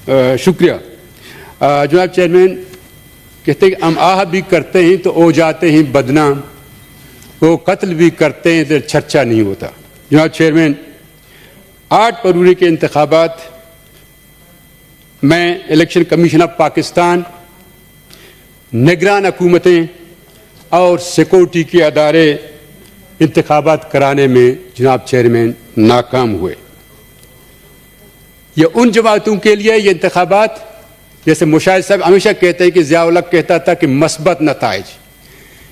شکریہ جناب چیئرمین. کہتے ہیں کہ ہم آہ بھی کرتے ہیں تو ہو جاتے ہیں بدنام, وہ قتل بھی کرتے ہیں تو چرچا نہیں ہوتا. جناب چیئرمین, 8 فروری کے انتخابات میں الیکشن کمیشن آف پاکستان, نگران حکومتیں اور سیکورٹی کے ادارے انتخابات کرانے میں جناب چیئرمین ناکام ہوئے. یہ ان جماعتوں کے لیے یہ انتخابات, جیسے مشاہد صاحب ہمیشہ کہتے ہیں کہ ضیاء الحق کہتا تھا کہ مثبت نتائج,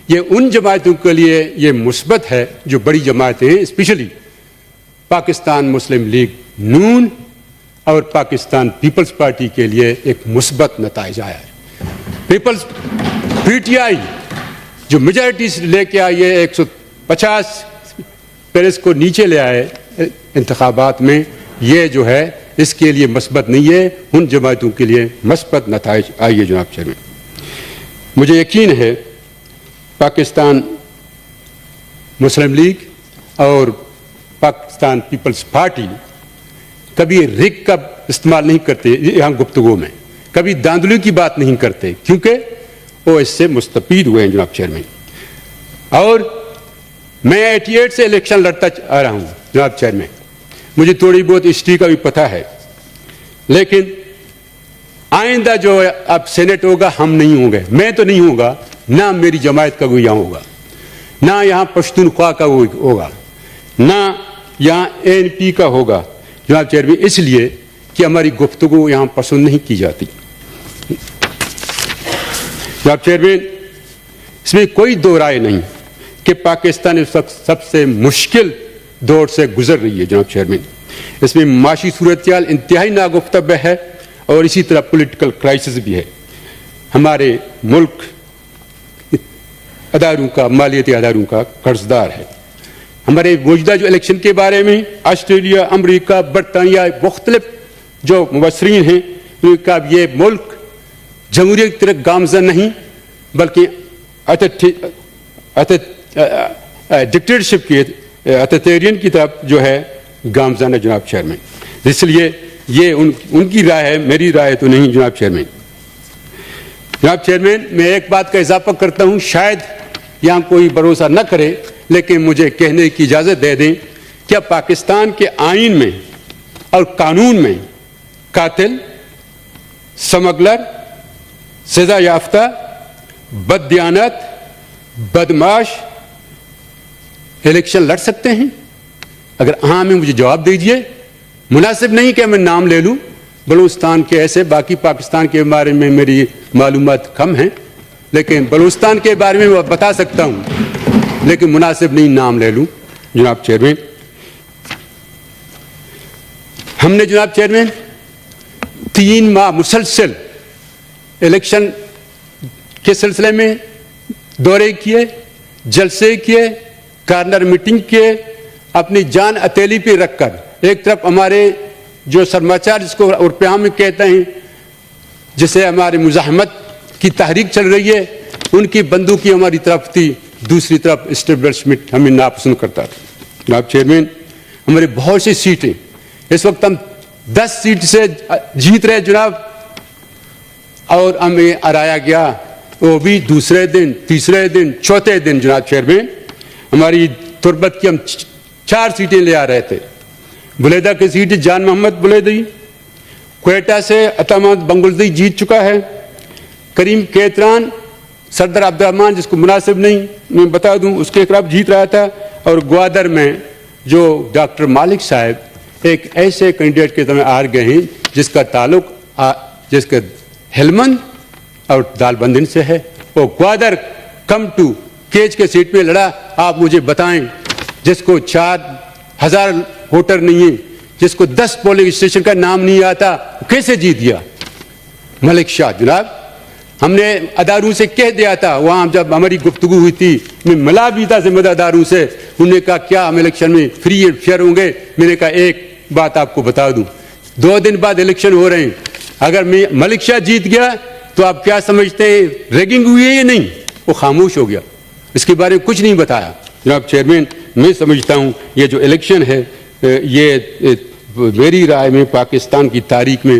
یہ ان جماعتوں کے لیے یہ مثبت ہے جو بڑی جماعتیں ہیں, اسپیشلی پاکستان مسلم لیگ نون اور پاکستان پیپلز پارٹی کے لیے ایک مثبت نتائج آیا ہے. پیپلز پی ٹی آئی جو میجارٹی لے کے آئی ہے 150 پیرس کو نیچے لے آئے انتخابات میں, یہ جو ہے اس کے لیے مثبت نہیں ہے, ان جماعتوں کے لیے مثبت نتائج آئیے. جناب چیئرمین, مجھے یقین ہے پاکستان مسلم لیگ اور پاکستان پیپلز پارٹی کبھی رگ کا استعمال نہیں کرتے یہاں گفتگو میں, کبھی داندلی کی بات نہیں کرتے, کیونکہ وہ اس سے مستفید ہوئے ہیں. جناب چیئرمین, اور میں 88 سے الیکشن لڑتا آ رہا ہوں. جناب چیئرمین, مجھے تھوڑی بہت ہسٹری کا بھی پتہ ہے, لیکن آئندہ جو اب سینٹ ہوگا ہم نہیں ہوں گے, میں تو نہیں ہوں گا, نہ میری جماعت کا کوئی یہاں ہوگا, نہ یہاں پشتونخوا کا ہوگا, نہ یہاں ANP کا ہوگا. جناب چیئرمین, اس لیے کہ ہماری گفتگو یہاں پسند نہیں کی جاتی. جناب چیئرمین, اس میں کوئی دو رائے نہیں کہ پاکستان اس وقت سب سے مشکل دور سے گزر رہی ہے. جناب چیئرمین, اس میں معاشی صورتحال انتہائی ناگفتہ ہے اور اسی طرح پولیٹیکل کرائسس بھی ہے. ہمارے ملک اداروں کا, مالیاتی اداروں کا قرض دار ہے. ہمارے موجودہ جو الیکشن کے بارے میں آسٹریلیا, امریکہ, برطانیہ, مختلف جو مبصرین ہیں ان کا یہ ملک جمہوریت کی طرف گامزن نہیں بلکہ ڈکٹیٹرشپ کی, اتھارٹیرین کی طرف جو ہے گامزن ہے. جناب چیئرمین, اس لیے یہ ان کی رائے ہے, میری رائے تو نہیں. جناب چیئرمین, جناب چیئرمین, میں ایک بات کا اضافہ کرتا ہوں, شاید یہاں کوئی بھروسہ نہ کرے لیکن مجھے کہنے کی اجازت دے دیں. کیا پاکستان کے آئین میں اور قانون میں قاتل, سمگلر, سزا یافتہ, بددیانت, بدمعاش الیکشن لڑ سکتے ہیں؟ اگر ہاں میں مجھے جواب دیجئے. مناسب نہیں کہ میں نام لے لوں, بلوچستان کے ایسے, باقی پاکستان کے بارے میں میری معلومات کم ہیں, لیکن بلوچستان کے بارے میں میں بتا سکتا ہوں, لیکن مناسب نہیں نام لے لوں. جناب چیئرمین, ہم نے جناب چیئرمین 3 ماہ مسلسل الیکشن کے سلسلے میں دورے کیے, جلسے کیے, کارنر میٹنگ کیے, اپنی جان ہتھیلی پہ رکھ کر. ایک طرف ہمارے جو سرماچار جس کو عرف عام میں کہتے ہیں, جسے ہمارے مزاحمت کی تحریک چل رہی ہے, ان کی بندوقی ہماری طرف تھی, دوسری طرف اسٹیبلشمنٹ ہمیں ناپسند کرتا تھا. جناب چیئرمین, ہمارے بہت سی سیٹیں, اس وقت ہم 10 سیٹ سے جیت رہے جناب, اور ہمیں ہرایا گیا, وہ بھی دوسرے دن, تیسرے دن, چوتھے دن. جناب چیئرمین, ہماری تربت کی ہم 4 سیٹیں لے آ رہے تھے. بلیدہ کی سیٹ جان محمد بلیدی, کوئٹہ سے عطا محمد بنگلدی جیت چکا ہے, کریم کیتران, سردار عبدالرحمان جس کو مناسب نہیں میں بتا دوں اس کے خلاف جیت رہا تھا, اور گوادر میں جو ڈاکٹر مالک صاحب ایک ایسے کینڈیڈیٹ کے طرح ہار گئے ہیں جس کا تعلق جس کا ہلمند اور دال بندن سے ہے. وہ گوادر کم ٹو کیج کے سیٹ میں لڑا. آپ مجھے بتائیں, جس کو 4000 ووٹر نہیں ہیں, جس کو 10 پولنگ اسٹیشن کا نام نہیں آتا, کیسے جیت گیا؟ ملک شاہ. جناب, ہم نے اداروں سے کہہ دیا تھا, وہاں جب ہماری گفتگو ہوئی تھی میں ملا بھی تھا ذمہ اداروں سے, انہوں نے کہا کیا ہم الیکشن میں فری اینڈ فیئر ہوں گے؟ میں نے کہا ایک بات آپ کو بتا دوں, 2 دن بعد الیکشن ہو رہے ہیں, اگر میں ملک شاہ جیت گیا تو آپ کیا سمجھتے ہیں ریگنگ ہوئی ہے یا نہیں؟ وہ خاموش ہو گیا, اس کے بارے میں کچھ نہیں بتایا. جناب چیئرمین, میں سمجھتا ہوں یہ جو الیکشن ہے یہ میری رائے میں پاکستان کی تاریخ میں